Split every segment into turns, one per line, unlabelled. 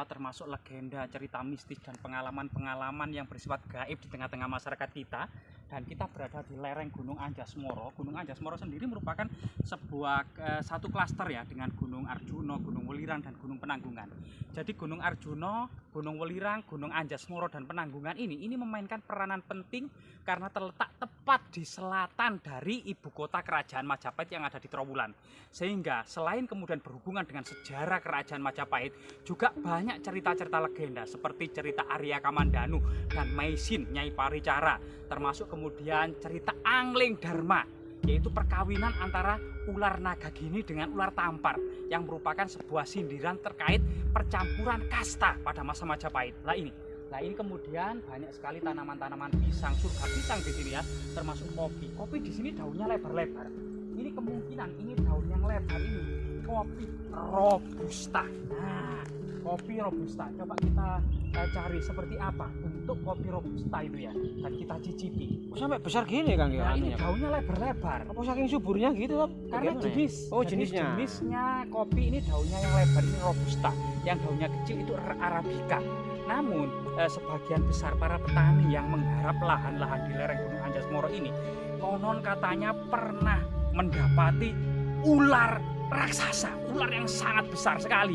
cerita termasuk legenda, cerita mistis dan pengalaman-pengalaman yang bersifat gaib di tengah-tengah masyarakat kita. Dan kita berada di lereng Gunung Anjas-Moro. Gunung Anjas-Moro sendiri merupakan sebuah satu klaster ya, dengan Gunung Arjuno, Gunung Welirang dan Gunung Penanggungan. Jadi Gunung Arjuno, Gunung Welirang, Gunung Anjas-Moro dan Penanggungan ini memainkan peranan penting karena terletak tepat di selatan dari ibu kota kerajaan Majapahit yang ada di Trowulan. Sehingga selain kemudian berhubungan dengan sejarah kerajaan Majapahit, juga banyak cerita-cerita legenda seperti cerita Arya Kamandanu dan Maisin Nyai Paricara, termasuk kemudian cerita Angling Dharma, yaitu perkawinan antara ular Nagagini dengan ular Tampar yang merupakan sebuah sindiran terkait percampuran kasta pada masa Majapahit. Nah ini kemudian banyak sekali tanaman-tanaman pisang, surga pisang di sini ya, termasuk kopi. Kopi di sini daunnya lebar-lebar. Ini kemungkinan ini daun yang lebar ini kopi robusta. Nah, kopi robusta. Coba kita cari seperti apa bentuk kopi robusta itu ya, dan kita cicipi.
Sampai besar gini Kang ya?
Nah, ini daunnya lebar-lebar.
Apa saking suburnya gitu?
Karena jenis.
Oh, jenisnya.
Jenisnya kopi ini daunnya yang lebar ini robusta. Yang daunnya kecil itu arabica. Namun sebagian besar para petani yang menggarap lahan-lahan di lereng Gunung Anjas-Moro ini konon katanya pernah mendapati ular raksasa, ular yang sangat besar sekali,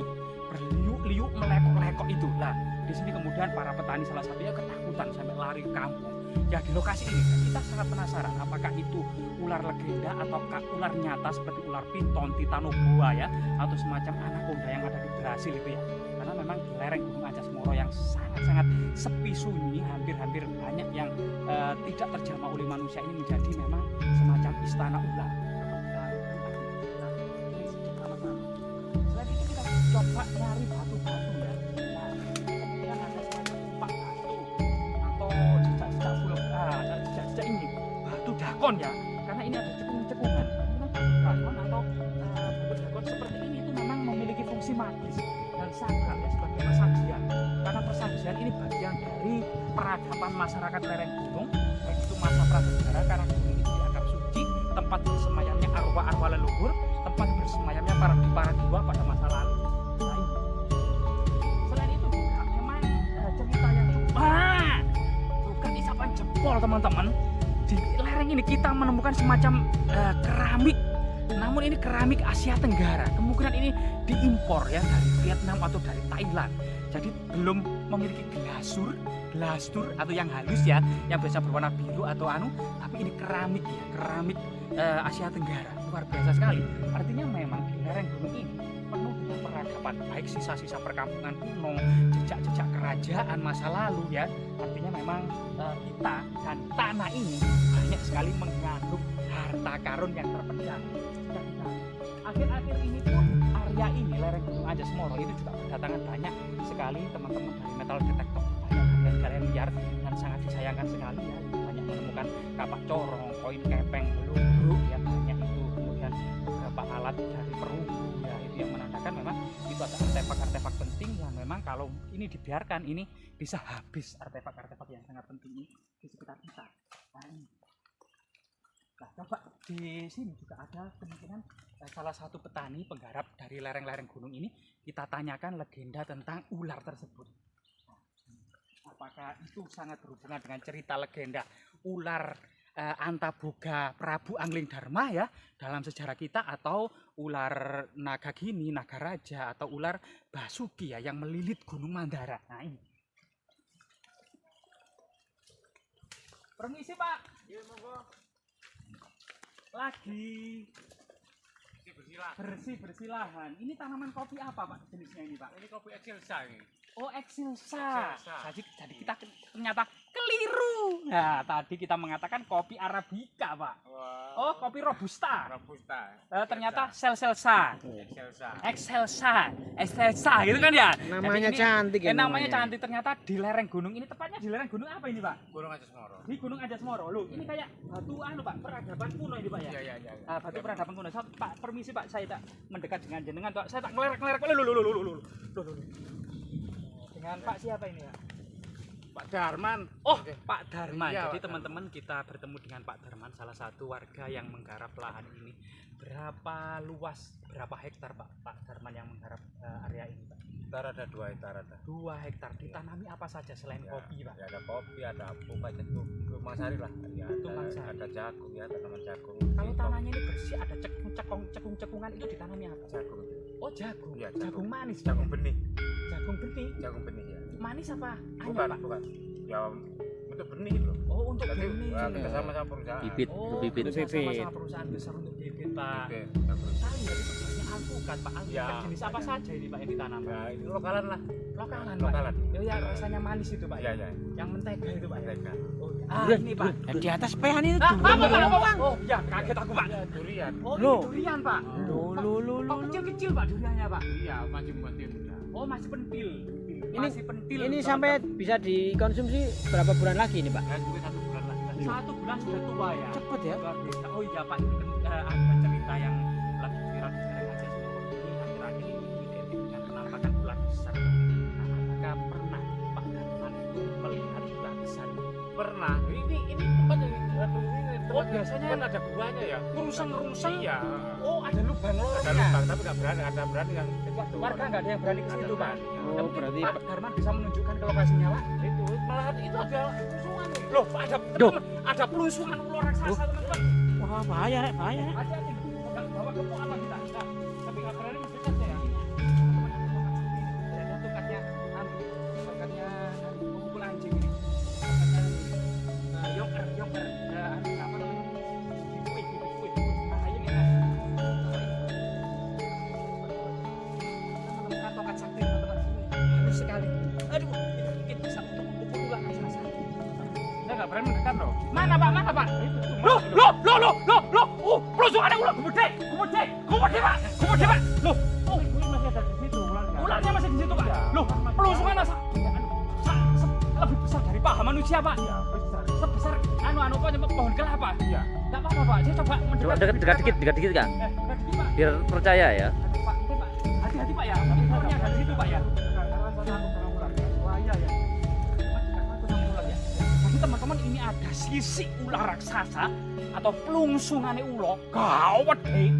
berliuk-liuk melekok-lekok itu. Nah, di sini kemudian para petani salah satunya ketakutan sampai lari ke kampung. Ya di lokasi ini kita sangat penasaran apakah itu ular legenda ataukah ular nyata seperti ular piton, titanoboa ya, atau semacam anaconda yang ada di Brasil itu ya. Karena memang di lereng Gunung Anjas-Moro yang sangat-sangat sepi sunyi, hampir-hampir banyak yang tidak terjamah oleh manusia ini menjadi memang semacam istana ular. Selain itu kita coba nyari batu-batu ya. Nah, kemudian ada semacam tumpak batu atau jejak-jejak jejak-jejak ini batu dakon ya, karena ini ada cekungan-cekungan. Kemudian batu dakon atau batu dakon seperti ini itu memang memiliki fungsi magis dan sakral ya, sebagai persajian. Karena persajian ini bagian dari peradaban masyarakat lereng gunung, baik itu masa prasejarah, karena gunung itu dianggap suci, tempat bersemayamnya arwah-arwah leluhur, tempat bersemayamnya para dewa pada masa lalu. Nah, selain itu juga memang cerita yang bukan isapan jempol teman-teman. Di lereng ini kita menemukan semacam keramik. Namun ini keramik Asia Tenggara. Kemungkinan ini diimpor ya dari Vietnam atau dari Thailand. Jadi belum memiliki glasur atau yang halus ya, yang biasa berwarna biru atau tapi ini keramik ya, keramik Asia Tenggara. Luar biasa sekali. Artinya memang di lereng gunung ini penuh dengan peradaban, baik sisa-sisa perkampungan kuno, jejak-jejak kerajaan masa lalu ya. Artinya memang kita dan tanah ini banyak sekali mengandung harta karun yang terpendam. Akhir-akhir ini pun area ini lereng Gunung Anjas-Moro itu juga berdatangan banyak sekali teman-teman dari metal detektor, banyak galian liar dan sangat disayangkan sekali ya. Banyak menemukan kapak corong, koin kepeng, beludruk ya, banyak itu. Kemudian beberapa alat dari perunggu ya, itu yang menandakan memang itu ada artefak-artefak penting yang memang kalau ini dibiarkan ini bisa habis artefak-artefak yang sangat penting ini di sekitar kita. Nah, coba di sini juga ada kemungkinan salah satu petani penggarap dari lereng-lereng gunung ini, kita tanyakan legenda tentang ular tersebut. Apakah itu sangat berhubungan dengan cerita legenda ular Antaboga Prabu Angling Dharma ya dalam sejarah kita, atau ular Nagagini, Nagaraja, atau ular Basuki ya yang melilit Gunung Mandara. Nah ini. Permisi Pak.
Iya monggo.
Lagi bersih lahan. Ini tanaman kopi apa Pak jenisnya ini Pak?
Ini kopi Excelsa ini.
Oh Excelsa. Jadi kita ternyata keliru. Nah tadi kita mengatakan kopi Arabica Pak.
Wow.
Oh kopi Robusta.
Robusta.
Ternyata Celsa. Excelsa gitu kan ya.
Namanya
ini,
cantik ya.
Namanya cantik. Ternyata di lereng gunung ini, tepatnya di lereng gunung apa ini Pak?
Gunung Anjas-Moro.
Di Gunung Anjas-Moro. Loh, ini kayak batu Pak, peradaban kuno ini Pak ya?
Iya.
Batu peradaban kuno. Pak, permisi Pak, saya tak mendekat dengan jenengan Pak. Saya tak ngelerek-ngelerek. Loh. Dengan Pak siapa ini Pak?
Pak Darman.
Oh, Pak Darman.
Iya,
jadi
Pak
teman-teman kita bertemu dengan Pak Darman, salah satu warga yang menggarap lahan ini. Berapa luas, berapa hektar Pak Darman yang menggarap area ini Pak?
Hektar ada 2 hektar ada.
2 hektar ditanami apa saja selain
Ya,
kopi, Pak?
ya ada kopi, ada bukan itu tumbang sari lah. Ya,
Tumbang sari.
ada jagung ya, tanaman jagung.
Kalau
singkong,
tanahnya ini bersih, ada cekung-cekungan itu ditanami apa?
jagung.
Oh, jagung.
Iya,
Jagung manis.
Jagung benih.
Jagung benih.
Jagung benih ya.
Manis apa? Anyar,
Bukan,
Pak?
bukan. Ya untuk benih loh.
Oh, untuk
Jadi
benih.
kita sama-sama perusahaan.
Bibit,
Oh,
bibit.
sama-sama perusahaan besar untuk bibit, Pak.
Bibit, ya, perusahaan.
Saya lihat itu banyak alpukat, Pak. Alpukat
Ya,
jenis apa
banyak.
saja ini, Pak, yang ditanam?
Ya, ini lokalan lah.
Lokalan, Pak.
Lokalan.
Ya, ya, rasanya manis itu, Pak.
Iya, iya.
Yang mentega itu, Pak.
Mereka.
Oh, iya. Ah,
Durian,
ini, Pak.
Yang di atas pehan itu
Ah,
durian.
apa, Pak? Oh, ya, kaget aku, Pak.
Ya, durian.
Oh,
Loh.
ini durian, Pak. Oh, kecil-kecil, Pak, duriannya, Pak.
Iya, masih penting.
Oh, masih pentil.
Ini-
Masih pentil.
Ini sampai bisa dikonsumsi berapa bulan lagi nih, Pak?
Ya, juga 1 bulan lagi.
1 bulan sudah tua ya.
Cepet ya.
Luar biasa. Oh iya, Pak, ini kan ada cerita yang lagi viral di sekarang aja ini akhir-akhir ini identik dengan penampakan ular besar. Nah, apakah pernah Pak Darman itu melihat ular besar?
Pernah. Ini tempat yang
Oh, biasanya
kan ada buahnya ya.
Ngeruseng-ngeruseng.
Iya.
Oh, ada lubang
Ada
lorongnya.
lubang tapi nggak berani, ada berani yang
Warga nggak ada yang berani ke situ, Pak.
Oh,
Tapi
berarti
Pak Darman bisa menunjukkan ke lokasinya, Pak.
itu malah itu ada pelunsungan.
Loh, Pak, ada
Duh.
ada pelunsungan ular raksasa, teman-teman.
wah bahaya, Rek, bahaya. Rek.
Hati-hati, nggak bawa kepuk apa kita? Nah, tapi nggak berani mendekat ya. Ada tongkatnya, tongkatnya pemukul anjing ini. Tongkatnya yoker, apa namanya? Bibit. Bahaya ini. Kita menemukan tongkat sakti, teman-teman. Halus sekali. Aduh, ini mungkin bisa untuk memukul ular raksasa.
Saya nggak berani mendekat loh.
Mana, Pak? Mana, Pak?
Itu
Loh, peluncukannya ular gede, Pak. Loh, oh,
masih ada di situ ularnya.
ularnya masih di situ, Pak.
Iya.
Loh, peluncukan lebih besar dari paha manusia, Pak.
Iya, besar.
Sebesar pohon kelapa.
Iya.
Enggak apa-apa, Pak. Saya coba
Coba
mendekat.
dekat dikit, Kang.
Dekat dikit, Pak.
Biar percaya ya.
Aduh, Pak, ini, Pak. Hati-hati, Pak ya. Ularnya ada di situ, Pak ya. Bahaya ya. Jadi teman-teman, ini ada sisi ular raksasa atau pelungsungannya ulo gawat deh.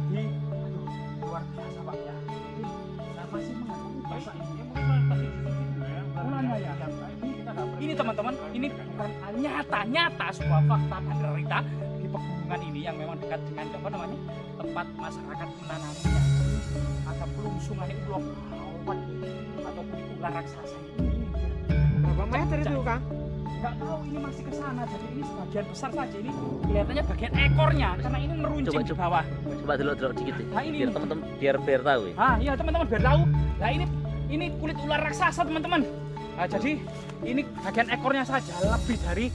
Jadi, aduh, luar biasa, Pak ya. Nah, masih mengandung bahasa ini. Ulangnya ya. Ini teman-teman, ini bukan nyata sebuah fakta dan realita di pegunungan ini yang memang dekat dengan apa namanya tempat masyarakat menanaminya. Ada pelungsungannya ulo gawat ataupun ular raksasa ini.
Berapa meter itu, Kang?
Nggak tahu, ini masih ke sana, jadi ini sebagian besar saja ini kelihatannya bagian ekornya karena ini meruncing di bawah.
Coba delok dikit ya.
Nah, ini
Biar teman-teman biar tahu ya.
Ah iya teman-teman biar tahu. Nah ini kulit ular raksasa teman-teman. Nah, jadi ini bagian ekornya saja lebih dari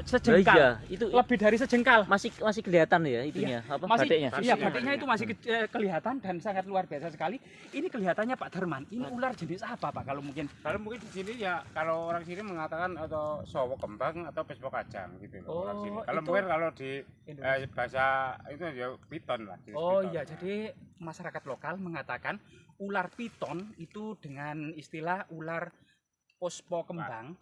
sejengkal.
Iya, itu
Lebih dari sejengkal.
masih kelihatan ya itunya, apa
Masih,
batiknya.
iya batiknya itu masih kelihatan dan sangat luar biasa sekali. Ini kelihatannya Pak Darman. Ini ular jenis apa, Pak? Kalau mungkin
Di sini ya kalau orang sini mengatakan atau sowo kembang atau besbok kacang gitu loh, orang sini. Kalau
itu
mungkin kalau di
Indonesia.
bahasa itu ya piton lah. jenis
Oh
piton.
iya, jadi masyarakat lokal mengatakan ular piton itu dengan istilah ular puspo kembang,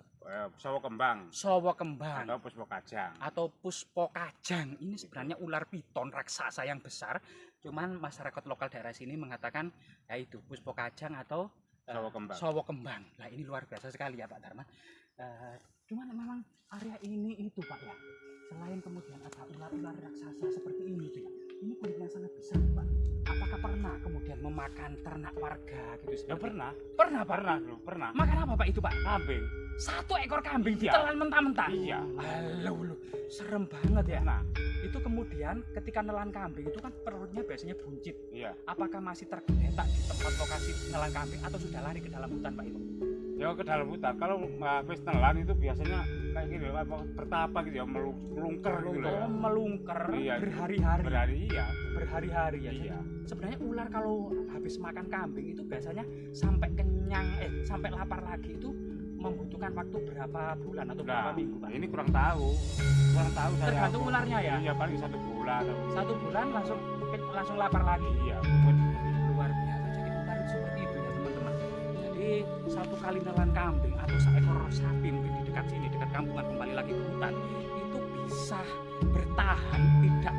Sowo kembang
sowo kembang,
atau besbok kacang.
atau puspo kajang. Ini sebenarnya ular piton raksasa yang besar. Cuman masyarakat lokal daerah sini mengatakan ya itu puspo kajang atau
Sowo kembang.
sowo kembang. Nah ini luar biasa sekali ya Pak Darman. Cuman memang area ini itu Pak ya. Selain kemudian ada ular-ular raksasa seperti ini tuh ya. Ini kulitnya sangat besar Pak. Apakah pernah kemudian memakan ternak warga gitu?
Ya pernah.
Pernah. Makan apa Pak itu Pak?
Kambing.
1 ekor kambing
Iya.
ditelan mentah-mentah.
Iya.
Halo, serem banget ya.
Nah,
Itu kemudian ketika nelan kambing itu kan perutnya biasanya buncit.
iya.
Apakah masih tergeletak di tempat lokasi nelan kambing atau sudah lari ke dalam hutan Pak itu?
Ya ke dalam hutan. Kalau habis nelan itu biasanya kayak gitu apa bertapa gitu ya melungker gitu loh.
Oh, melungker
Iya.
berhari-hari.
Berhari iya.
Berhari-hari ya.
Iya.
Sebenarnya ular kalau habis makan kambing itu biasanya sampai kenyang sampai lapar lagi itu membutuhkan waktu berapa bulan atau berapa
Nah,
minggu Pak?
ini kurang tahu saya.
Tergantung ularnya ya.
Iya paling 1 bulan atau
1 bulan langsung lapar lagi.
iya.
Luar biasa. Jadi ular itu seperti itu ya teman-teman. Jadi 1 kali nelan kambing atau seekor sapi mungkin di dekat sini, dekat kampungan kembali lagi ke hutan itu bisa bertahan tidak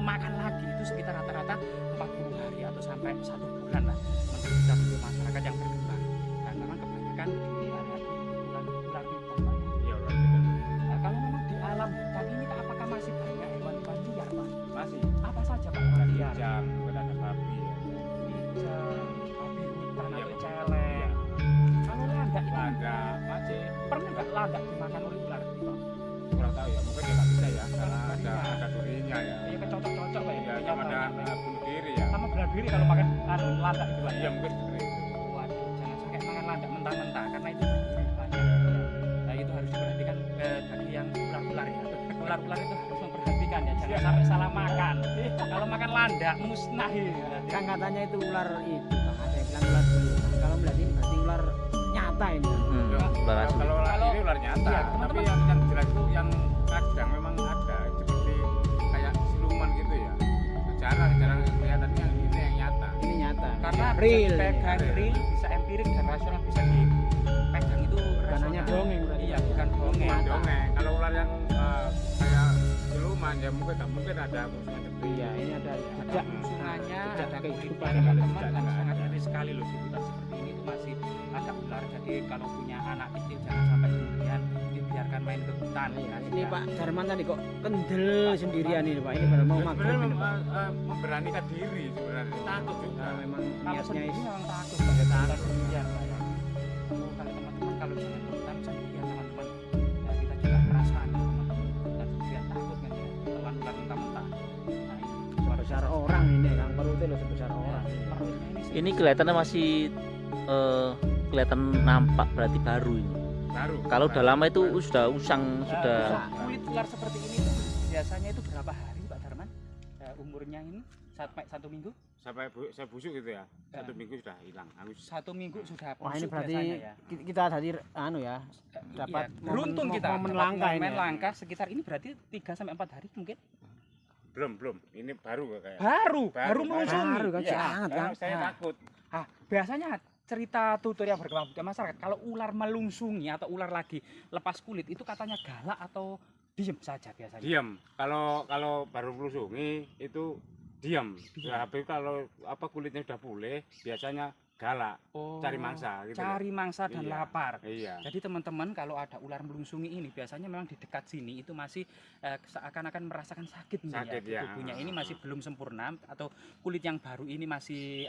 makan lagi itu sekitar rata-rata 40 hari atau sampai 1 bulan lah menurut kita sebagai masyarakat yang berkembang. Dan memang kebanyakan di area ular piton, Pak.
Iya, ular piton.
Nah, kalau memang di alam hutan ini apakah masih banyak hewan-hewan liar, Pak?
Masih
Apa saja, Pak, hewan
ada
liar?
kijang, mungkin ada babi ya.
Babi hutan
Iya,
atau
Pak.
celeng.
Iya.
Kalau landak itu
Ada macet.
pernah nggak landak dimakan oleh ular piton?
Kurang tahu ya, mungkin ya nggak bisa ya karena ada durinya ya.
Iya, kecocok-cocok Pak.
Iya, sama ada bunuh diri ya.
sama belah diri kalau makan landak itu, Pak.
Iya, mungkin seperti itu.
Waduh, jangan sampai makan landak mentah-mentah karena itu berbahaya banyak. Nah, itu harus diperhatikan bagi yang ular-ular ya. Ular-ular itu harus memperhatikan ya, jangan sampai salah makan. Kalau makan landak musnah ya.
Kan katanya itu ular itu, Bang. Ada yang bilang ular belulang. Kalau melihat ini berarti ular nyata ini.
Ular asli.
Kalau ini ular nyata,
Iya,
tapi
teman-teman.
yang jelas itu yang kadang memang ada seperti kayak siluman gitu ya. Itu jarang kelihatannya ini yang nyata.
Ini nyata.
Karena
real.
pegang
ini.
real bisa empirik dan rasional bisa dipegang itu
Bukan hanya
rasional.
dongeng berarti.
Iya, bukan dongeng.
Bukan dongeng. Kalau ular yang kayak siluman ya mungkin ada musuhnya seperti
Iya, ini ada jejak
Sungai
jejak
ada
kehidupan.
kehidupan teman-teman
jejak
dan
nggak
sangat
ada.
ngeri sekali loh di hutan seperti ini itu masih ada ular. Jadi kalau punya anak kecil jangan sampai kemudian dibiarkan main ke hutan.
Iya,
Kasihan.
ini Pak Darman tadi kok kendel sendirian ini Pak. Ini baru mau
Ya,
maghrib
sebenarnya
ini Pak.
memberanikan diri sebenarnya takut juga.
Nah, memang
Kalau
niatnya
sendiri
itu.
memang takut pada takut sendirian Pak ya. Kalau teman-teman kalau jangan ke hutan sendirian teman-teman. Ya kita juga perasaan teman-teman hutan sendirian takut kan ya. Telan ular mentah-mentah. Nah, ini
Sebesar orang ini Kang perutnya loh sebesar orang.
perutnya
Ini kelihatannya masih kelihatan nampak berarti baru ini.
Baru.
Kalau udah lama itu
Baru.
sudah usang, sudah
kulit ular seperti ini tuh biasanya itu berapa hari Pak Darman? Umurnya ini sampai 1 minggu?
Sampai saya busuk gitu ya. 1 minggu sudah hilang. Habis
1 minggu sudah
Wah, ini
busuk
berarti
biasanya ya.
kita tadi anu ya, dapat
Iya, beruntung kita
momen
dapat
langka ini.
momen
ya.
langka sekitar ini berarti 3 sampai 4 hari mungkin.
belum. Ini baru kayak.
Baru melunsungi.
Baru kan
Iya.
sangat kan.
Saya
Nah.
takut.
Biasanya cerita tutur yang berkembang di masyarakat kalau ular melungsungi atau ular lagi lepas kulit itu katanya galak atau diem saja biasanya.
Diam. Kalau baru melusungi itu diam. Ya, tapi kalau kulitnya sudah pulih biasanya galak,
Oh,
cari mangsa gitu.
cari mangsa dan
Iya.
lapar.
Iya.
Jadi teman-teman kalau ada ular melungsungi ini biasanya memang di dekat sini itu masih seakan-akan merasakan sakit mungkin
Sakit,
di
ya.
tubuhnya ini masih belum sempurna atau kulit yang baru ini masih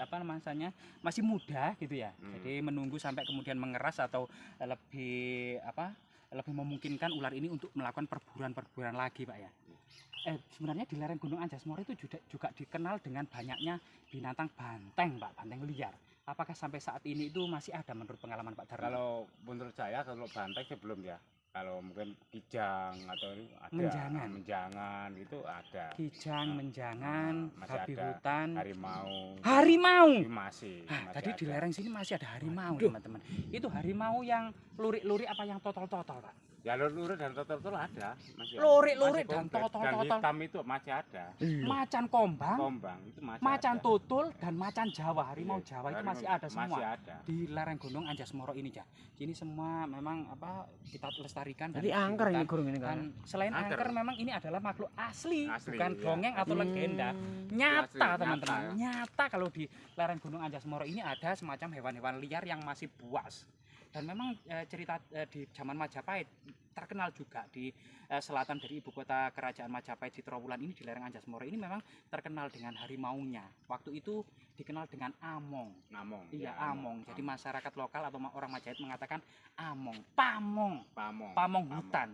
masih muda gitu ya. Jadi menunggu sampai kemudian mengeras atau lebih memungkinkan ular ini untuk melakukan perburuan lagi Pak ya. Sebenarnya di lereng Gunung Anjas Moro itu juga dikenal dengan banyaknya binatang banteng Pak, banteng liar. Apakah sampai saat ini itu masih ada menurut pengalaman Pak Darman?
Kalau menurut saya kalau banteng sih belum ya. Kalau mungkin kijang atau ini ada. Menjangan itu ada.
Kijang, menjangan,
Masih
babi
ada.
hutan,
Harimau.
Ini
Masih
tadi di
ada.
lereng sini masih ada harimau teman-teman. Itu harimau yang lurik-lurik apa yang totol-totol Pak?
Ya lurik dan totol ada. Masih ada.
Lurik-lurik
Masih
dan
komplit.
totol-totol.
Dan hitam itu masih ada.
Macan kombang,
Kombang itu masih
macan
ada.
tutul dan macan Jawa, harimau
Iya,
Jawa itu
harimau
masih ada semua.
Masih ada.
Di lereng Gunung Anjas Moro ini ya. Ini semua memang kita lestarikan dan
Jadi angker ini
diperlukan.
gurung ini kan.
Dan selain
Angker.
angker memang ini adalah makhluk asli,
Asli,
bukan
iya.
dongeng atau legenda.
Asli,
Nyata
nyata,
teman-teman,
ya.
nyata kalau di lereng Gunung Anjas Moro ini ada semacam hewan-hewan liar yang masih buas. Dan memang cerita di zaman Majapahit terkenal juga di selatan dari ibu kota kerajaan Majapahit di Trowulan ini di lereng Anjas Moro ini memang terkenal dengan harimaunya. Waktu itu dikenal dengan Among.
Namong.
Iya,
ya,
Among. Jadi masyarakat lokal atau orang Majapahit mengatakan Among, Pamong,
Pamong.
Pamong hutan.